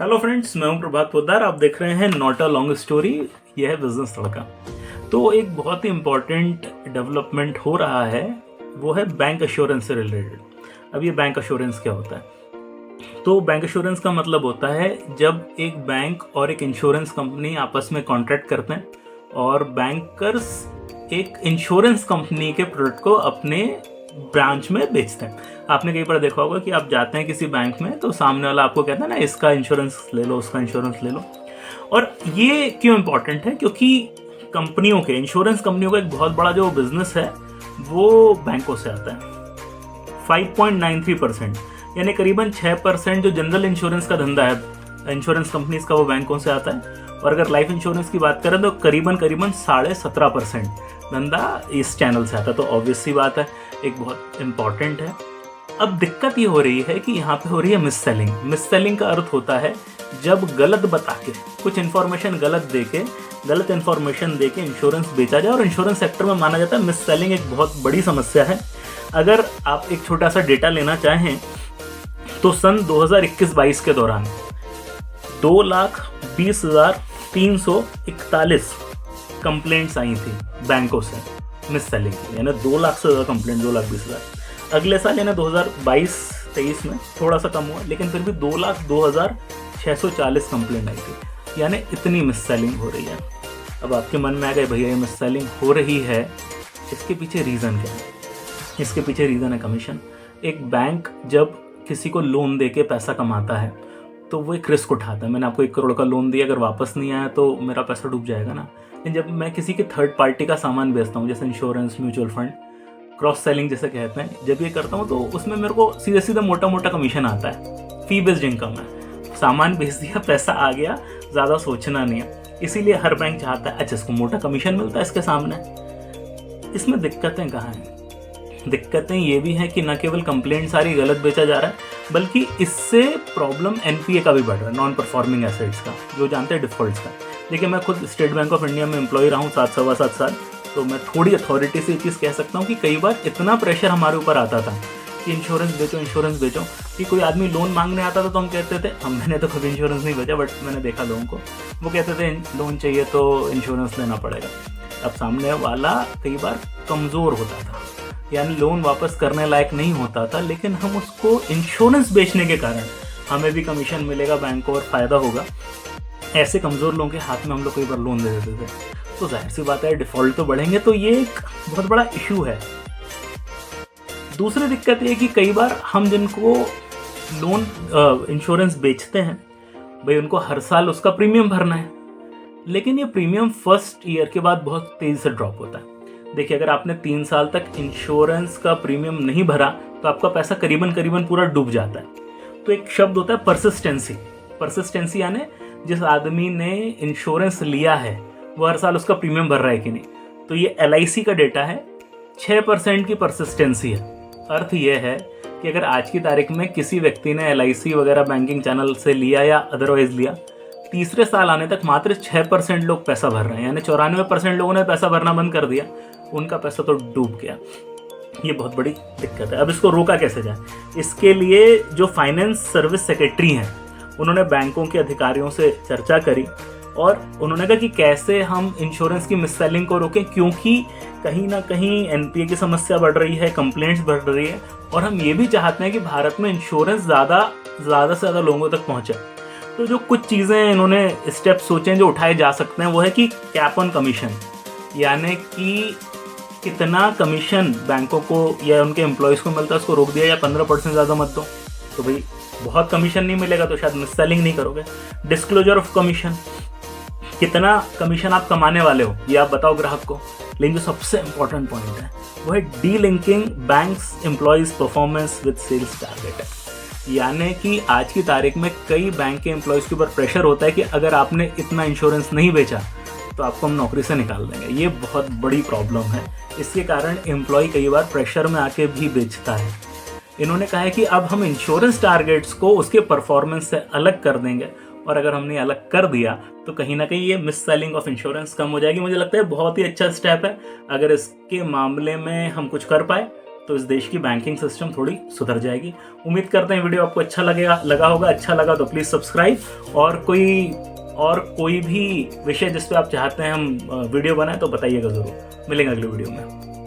Hello friends, मैं हूं प्रभात पोद्दार। आप देख रहे हैं नॉट अ लॉन्ग स्टोरी। यह है बिजनेस तड़का। तो एक बहुत ही इम्पॉर्टेंट डेवलपमेंट हो रहा है, वो है बैंक अश्योरेंस से रिलेटेड। अब ये बैंक अश्योरेंस क्या होता है? तो बैंक अश्योरेंस का मतलब होता है जब एक बैंक और एक इंश्योरेंस कंपनी आपस में कॉन्ट्रैक्ट करते हैं और बैंकर्स एक इंश्योरेंस कंपनी के प्रोडक्ट को अपने ब्रांच में बेचते हैं। आपने कई बार देखा होगा कि आप जाते हैं किसी बैंक में तो सामने वाला आपको कहता है ना, इसका इंश्योरेंस ले लो, उसका इंश्योरेंस ले लो। और ये क्यों इम्पोर्टेंट है? क्योंकि कंपनियों के, इंश्योरेंस कंपनियों का एक बहुत बड़ा जो बिजनेस है वो बैंकों से आता है। 5.93%, यानी करीबन 6% जो जनरल इंश्योरेंस का धंधा है इंश्योरेंस कंपनीज का, वो बैंकों से आता है। और अगर लाइफ इंश्योरेंस की बात करें तो करीबन 17.5% धंधा इस चैनल से आता है। तो ऑब्वियस सी बात है, एक बहुत इंपॉर्टेंट है। अब दिक्कत ये हो रही है कि यहाँ पे हो रही है मिस सेलिंग। मिस सेलिंग का अर्थ होता है जब गलत बता के, कुछ इन्फॉर्मेशन गलत इन्फॉर्मेशन दे के इंश्योरेंस बेचा जाए। और इंश्योरेंस सेक्टर में माना जाता है मिस सेलिंग एक बहुत बड़ी समस्या है। अगर आप एक छोटा सा डेटा लेना चाहें तो सन 2021-22 के दौरान 2,20,341 कंप्लेंट्स आई थी बैंकों से मिस सेलिंग की, यानी 2 लाख से ज़्यादा कंप्लेंट, 2,20,000। अगले साल यानी 2022-23 में थोड़ा सा कम हुआ, लेकिन फिर भी 2,02,640 कंप्लेंट आई थी, यानी इतनी मिस सेलिंग हो रही है। अब आपके मन में आ गए, भैया ये मिस सेलिंग हो रही है, इसके पीछे रीज़न क्या है? इसके पीछे रीज़न है कमीशन। एक बैंक जब किसी को लोन दे के पैसा कमाता है तो वो एक रिस्क उठाता है। मैंने आपको 1 करोड़ का लोन दिया, अगर वापस नहीं आया तो मेरा पैसा डूब जाएगा ना। लेकिन जब मैं किसी की थर्ड पार्टी का सामान बेचता हूँ, जैसे insurance, mutual fund, cross selling जैसे कहते हैं, जब ये करता हूँ तो उसमें मेरे को सीधे सीधे मोटा मोटा कमीशन आता है। फी बेस्ड इनकम है, सामान बेच दिया, पैसा आ गया, ज़्यादा सोचना नहीं है। इसीलिए हर बैंक चाहता है अच्छा इसको मोटा कमीशन मिलता है इसके सामने। इसमें दिक्कतें कहाँ हैं? दिक्कतें ये भी हैं कि न केवल कंप्लेंट सारी गलत बेचा जा रहा है, बल्कि इससे प्रॉब्लम एनपीए का भी बढ़ रहा है, नॉन परफॉर्मिंग एसेट्स का, जो जानते हैं डिफॉल्ट्स का। देखिए, मैं खुद स्टेट बैंक ऑफ इंडिया में एम्प्लॉय रहा हूँ 7-7.25 साल, तो मैं थोड़ी अथॉरिटी से ये चीज़ कह सकता हूँ कि कई बार इतना प्रेशर हमारे ऊपर आता था कि इंश्योरेंस बेचो, कि कोई आदमी लोन मांगने आता था तो हम कहते थे, मैंने तो कभी इंश्योरेंस नहीं बेचा, बट मैंने देखा लोगों को, वो कहते थे लोन चाहिए तो इंश्योरेंस लेना पड़ेगा। अब सामने वाला कई बार कमज़ोर होता था, यानी लोन वापस करने लायक नहीं होता था, लेकिन हम उसको इंश्योरेंस बेचने के कारण हमें भी कमीशन मिलेगा, बैंक को और फ़ायदा होगा, ऐसे कमज़ोर लोगों के हाथ में हम लोग कई बार लोन दे देते थे। तो जाहिर सी बात है डिफ़ॉल्ट तो बढ़ेंगे, तो ये एक बहुत बड़ा इशू है। दूसरी दिक्कत ये कि कई बार हम जिनको लोन इंश्योरेंस बेचते हैं, भाई उनको हर साल उसका प्रीमियम भरना है, लेकिन ये प्रीमियम फर्स्ट ईयर के बाद बहुत तेज़ी से ड्रॉप होता है। देखिए, अगर आपने 3 साल तक इंश्योरेंस का प्रीमियम नहीं भरा तो आपका पैसा करीबन पूरा डूब जाता है। तो एक शब्द होता है परसिस्टेंसी, यानी जिस आदमी ने इंश्योरेंस लिया है वो हर साल उसका प्रीमियम भर रहा है कि नहीं। तो ये LIC का डेटा है, 6% की परसिस्टेंसी है। अर्थ ये है कि अगर आज की तारीख में किसी व्यक्ति ने LIC वगैरह बैंकिंग चैनल से लिया या अदरवाइज लिया, तीसरे साल आने तक मात्र 6% लोग पैसा भर रहे हैं, यानी 94% लोगों ने पैसा भरना बंद कर दिया, उनका पैसा तो डूब गया। ये बहुत बड़ी दिक्कत है। अब इसको रोका कैसे जाए? इसके लिए जो फाइनेंस सर्विस सेक्रेटरी हैं, उन्होंने बैंकों के अधिकारियों से चर्चा करी और उन्होंने कहा कि कैसे हम इंश्योरेंस की मिस सेलिंग को रोकें, क्योंकि कहीं ना कहीं NPA की समस्या बढ़ रही है, कंप्लेंट्स बढ़ रही है, और हम ये भी चाहते हैं कि भारत में इंश्योरेंस ज़्यादा से ज़्यादा लोगों तक पहुँचे। तो जो कुछ चीज़ें इन्होंने स्टेप सोचे हैं जो उठाए जा सकते हैं, वो है कि कैप ऑन कमीशन, यानी कि कितना कमीशन बैंकों को या उनके एम्प्लॉयज़ को मिलता है उसको रोक दिया, या 15% ज़्यादा मत दो। तो भाई बहुत कमीशन नहीं मिलेगा तो शायद मिस सेलिंग नहीं करोगे। डिस्क्लोजर ऑफ कमीशन, कितना कमीशन आप कमाने वाले हो ये आप बताओ ग्राहक को। लेकिन जो सबसे इंपॉर्टेंट पॉइंट है वो है delinking banks employees performance with sales target, यानी कि आज की तारीख में कई बैंक के एम्प्लॉयज़ के ऊपर प्रेशर होता है कि अगर आपने इतना इंश्योरेंस नहीं बेचा तो आपको हम नौकरी से निकाल देंगे। ये बहुत बड़ी प्रॉब्लम है। इसके कारण एम्प्लॉय कई बार प्रेशर में आके भी बेचता है। इन्होंने कहा है कि अब हम इंश्योरेंस टारगेट्स को उसके परफॉर्मेंस से अलग कर देंगे, और अगर हमने अलग कर दिया तो कहीं ना कहीं ये मिस सेलिंग ऑफ इंश्योरेंस कम हो जाएगी। मुझे लगता है बहुत ही अच्छा स्टेप है। अगर इसके मामले में हम कुछ कर पाए तो इस देश की बैंकिंग सिस्टम थोड़ी सुधर जाएगी। उम्मीद करते हैं वीडियो आपको अच्छा लगा होगा। अच्छा लगा तो प्लीज़ सब्सक्राइब, और कोई भी विषय जिस पे आप चाहते हैं हम वीडियो बनाएं तो बताइएगा ज़रूर। मिलेंगे अगले वीडियो में।